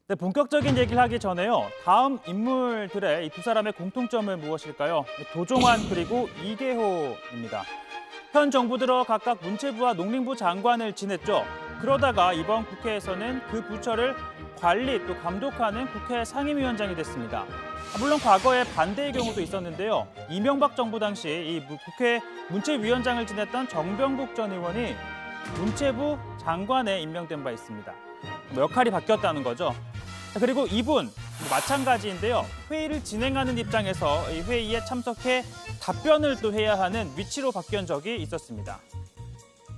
네, 본격적인 얘기를 하기 전에요. 다음 인물들의 이 두 사람의 공통점은 무엇일까요? 도종환 그리고 이계호입니다. 현 정부 들어 각각 문체부와 농림부 장관을 지냈죠. 그러다가 이번 국회에서는 그 부처를 관리 또 감독하는 국회 상임위원장이 됐습니다. 물론 과거에 반대의 경우도 있었는데요. 이명박 정부 당시 이 국회 문체위원장을 지냈던 정병국 전 의원이 문체부 장관에 임명된 바 있습니다. 역할이 바뀌었다는 거죠. 그리고 이분 마찬가지인데요. 회의를 진행하는 입장에서 이 회의에 참석해 답변을 또 해야 하는 위치로 바뀐 적이 있었습니다.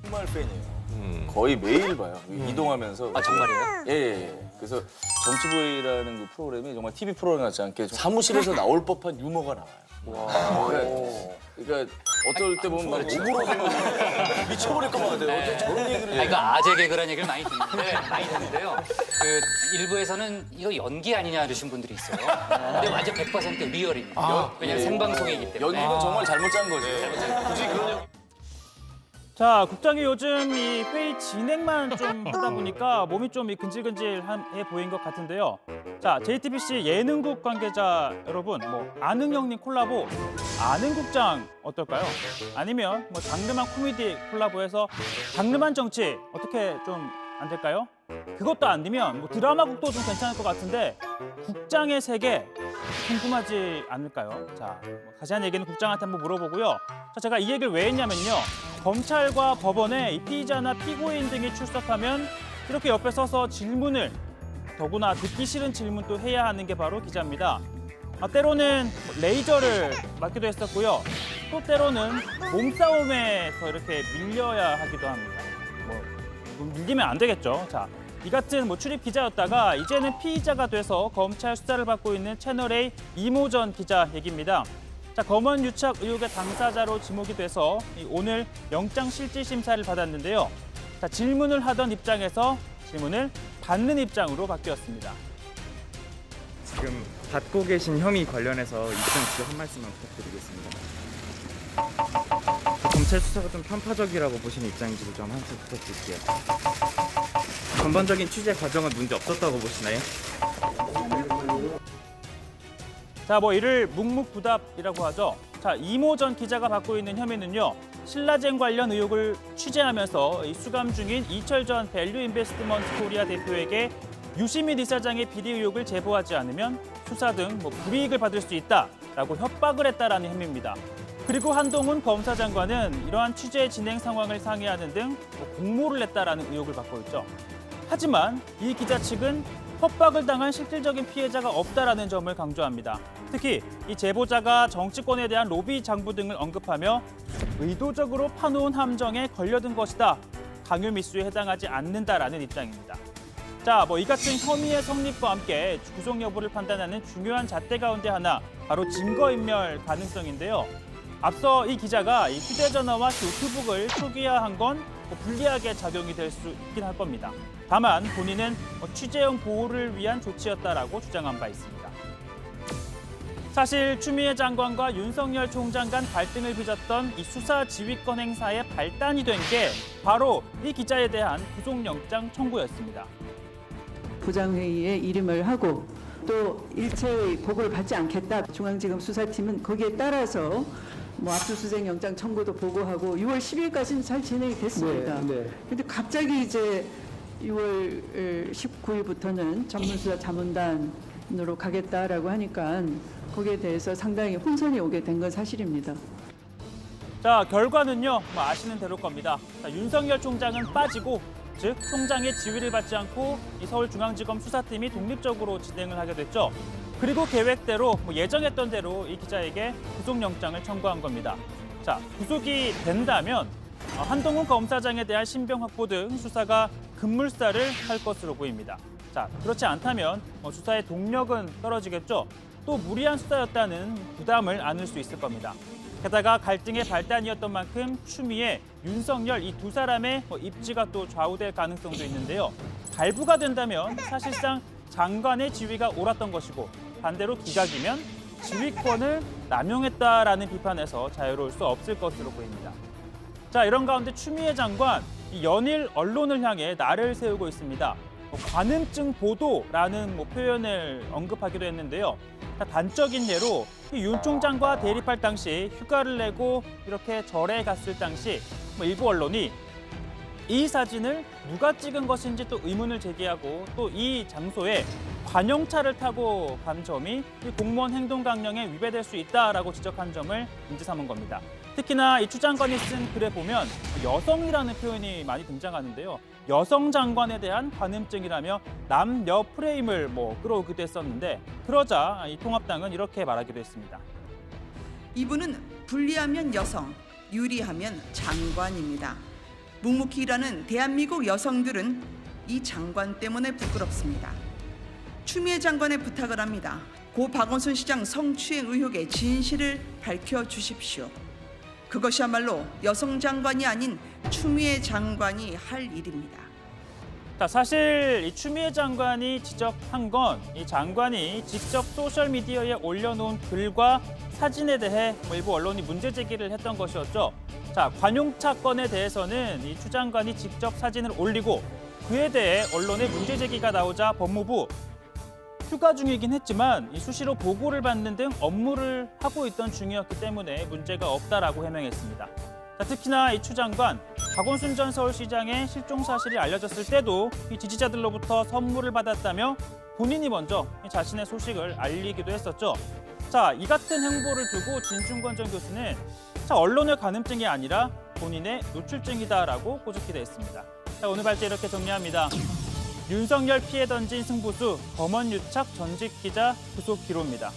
정말 팬이에요. 거의 매일 봐요. 이동하면서. 아, 정말이에요? 예. 그래서 정치부회의라는 그 프로그램이 정말 TV 프로그램 같지 않게 사무실에서 나올 법한 유머가 나와요. 그러니까 어떨 때 보면 막 오그러지면 미쳐버릴 것 같아요. 어떻게 저런 얘기를 해요? 그러니까 아재 개그라는 얘기를 많이 듣는데요. 그 일부에서는 이거 연기 아니냐 이러신 분들이 있어요. 근데 완전 100% 리얼입니다. 왜냐면 생방송이기 때문에. 연기는 정말 잘못 짠 거죠. 굳이 그런 자, 국장이 요즘 이 회의 진행만 좀 하다 보니까 몸이 좀 근질근질해 보인 것 같은데요. 자, JTBC 예능국 관계자 여러분, 아능형님 콜라보 아능국장 어떨까요? 아니면 장르만 코미디 콜라보해서 장르만 정치 어떻게 좀 안 될까요? 그것도 안 되면 드라마국도 좀 괜찮을 것 같은데 국장의 세계 궁금하지 않을까요? 자, 자세한 얘기는 국장한테 한번 물어보고요. 자, 제가 이 얘기를 왜 했냐면요. 검찰과 법원에 이 피의자나 피고인 등이 출석하면 이렇게 옆에 서서 질문을 더구나 듣기 싫은 질문도 해야 하는 게 바로 기자입니다. 때로는 레이저를 맞기도 했었고요. 또 때로는 몸싸움에서 이렇게 밀려야 하기도 합니다. 밀리면 안 되겠죠. 자, 이 같은 출입 기자였다가 이제는 피의자가 돼서 검찰 수사를 받고 있는 채널A 이모전 기자 얘기입니다. 자, 검언 유착 의혹의 당사자로 지목이 돼서 오늘 영장 실질 심사를 받았는데요. 자, 질문을 하던 입장에서 질문을 받는 입장으로 바뀌었습니다. 지금 받고 계신 혐의 관련해서 입장 주저 한 말씀만 부탁드리겠습니다. 검찰 수사가 좀 편파적이라고 보시는 입장인지도 좀 한 말씀 부탁드릴게요. 전반적인 취재 과정은 문제 없었다고 보시나요? 자, 이를 묵묵부답이라고 하죠. 자, 이모 전 기자가 받고 있는 혐의는요. 신라젠 관련 의혹을 취재하면서 수감 중인 이철 전 밸류 인베스트먼트 코리아 대표에게 유시민 이사장의 비리 의혹을 제보하지 않으면 수사 등 불이익을 받을 수 있다라고 협박을 했다라는 혐의입니다. 그리고 한동훈 검사장관은 이러한 취재 진행 상황을 상의하는 등 공모를 했다라는 의혹을 받고 있죠. 하지만 이 기자 측은 협박을 당한 실질적인 피해자가 없다라는 점을 강조합니다. 특히 이 제보자가 정치권에 대한 로비 장부 등을 언급하며 의도적으로 파놓은 함정에 걸려든 것이다. 강요 미수에 해당하지 않는다라는 입장입니다. 자, 이 같은 혐의의 성립과 함께 구속 여부를 판단하는 중요한 잣대 가운데 하나, 바로 증거인멸 가능성인데요. 앞서 이 기자가 이 휴대전화와 노트북을 초기화한 건 불리하게 작용이 될 수 있긴 할 겁니다. 다만 본인은 취재용 보호를 위한 조치였다라고 주장한 바 있습니다. 사실 추미애 장관과 윤석열 총장 간 갈등을 빚었던 이 수사 지휘권 행사의 발단이 된 게 바로 이 기자에 대한 구속영장 청구였습니다. 부장회의에 이름을 하고 또 일체의 보고를 받지 않겠다. 중앙지검 수사팀은 거기에 따라서 압수수색 영장 청구도 보고하고 6월 10일까지는 잘 진행이 됐습니다. 그런데 갑자기 이제 6월 19일부터는 전문수사 자문단으로 가겠다라고 하니까 거기에 대해서 상당히 혼선이 오게 된 건 사실입니다. 자, 결과는요, 아시는 대로 겁니다. 자, 윤석열 총장은 빠지고, 즉 총장의 지휘를 받지 않고 이 서울중앙지검 수사팀이 독립적으로 진행을 하게 됐죠. 그리고 계획대로 예정했던 대로 이 기자에게 구속영장을 청구한 겁니다. 자, 구속이 된다면 한동훈 검사장에 대한 신병 확보 등 수사가 급물살을 할 것으로 보입니다. 자, 그렇지 않다면 수사의 동력은 떨어지겠죠. 또 무리한 수사였다는 부담을 안을 수 있을 겁니다. 게다가 갈등의 발단이었던 만큼 추미애, 윤석열 이 두 사람의 입지가 또 좌우될 가능성도 있는데요. 발부가 된다면 사실상 장관의 지위가 옳았던 것이고 반대로 기각이면 지휘권을 남용했다라는 비판에서 자유로울 수 없을 것으로 보입니다. 자, 이런 가운데 추미애 장관, 이 연일 언론을 향해 날을 세우고 있습니다. 관음증 보도라는 표현을 언급하기도 했는데요. 단적인 예로 윤 총장과 대립할 당시 휴가를 내고 이렇게 절에 갔을 당시 일부 언론이 이 사진을 누가 찍은 것인지 또 의문을 제기하고 또 이 장소에 관용차를 타고 간 점이 이 공무원 행동 강령에 위배될 수 있다라고 지적한 점을 문제 삼은 겁니다. 특히나 이 추 장관이 쓴 글에 보면 여성이라는 표현이 많이 등장하는데요. 여성 장관에 대한 관음증이라며 남녀 프레임을 끌어오기도 했었는데 그러자 이 통합당은 이렇게 말하기도 했습니다. 이분은 불리하면 여성, 유리하면 장관입니다. 묵묵히 일하는 대한민국 여성들은 이 장관 때문에 부끄럽습니다. 추미애 장관에 부탁을 합니다. 고 박원순 시장 성추행 의혹의 진실을 밝혀주십시오. 그것이야말로 여성 장관이 아닌 추미애 장관이 할 일입니다. 사실 이 추미애 장관이 지적한 건 이 장관이 직접 소셜미디어에 올려놓은 글과 사진에 대해 일부 언론이 문제 제기를 했던 것이었죠. 관용차 건에 대해서는 이 추 장관이 직접 사진을 올리고 그에 대해 언론의 문제 제기가 나오자 법무부 휴가 중이긴 했지만 수시로 보고를 받는 등 업무를 하고 있던 중이었기 때문에 문제가 없다라고 해명했습니다. 특히나 이 추 장관, 박원순 전 서울시장의 실종 사실이 알려졌을 때도 이 지지자들로부터 선물을 받았다며 본인이 먼저 자신의 소식을 알리기도 했었죠. 이 같은 행보를 두고 진중권 전 교수는 언론의 관음증이 아니라 본인의 노출증이다라고 꼬집기도 했습니다. 오늘 발제 이렇게 정리합니다. 윤석열 피해 던진 승부수, 검언유착 전직 기자 구속 기로입니다.